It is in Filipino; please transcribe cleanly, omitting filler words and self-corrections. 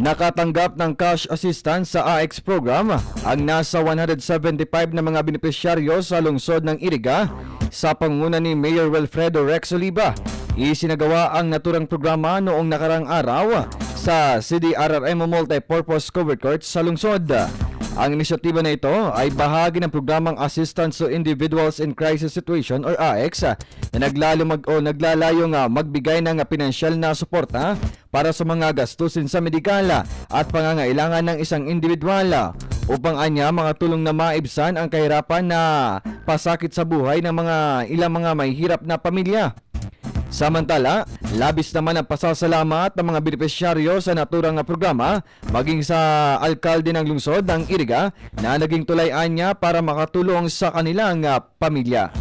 Nakatanggap ng cash assistance sa AX program ang nasa 175 na mga benepisyaryo sa lungsod ng Iriga sa pangunguna ni Mayor Wilfredo Rex Oliva. Isinagawa ang naturang programa noong nakarang araw sa CDRRM Multipurpose Covered Court sa lungsod. Ang inisyatiba na ito ay bahagi ng programang Assistance to Individuals in Crisis Situation or AX na naglalayong magbigay ng pinansyal na suporta para sa mga gastusin sa medikal at pangangailangan ng isang individual upang mga tulong na maibsan ang kahirapan na pasakit sa buhay ng ilang mga may hirap na pamilya. Samantala, labis naman ang pasasalamat ng mga benepisyaryo sa naturang programa maging sa alkalde ng lungsod ng Iriga na naging tulayan niya para makatulong sa kanilang pamilya.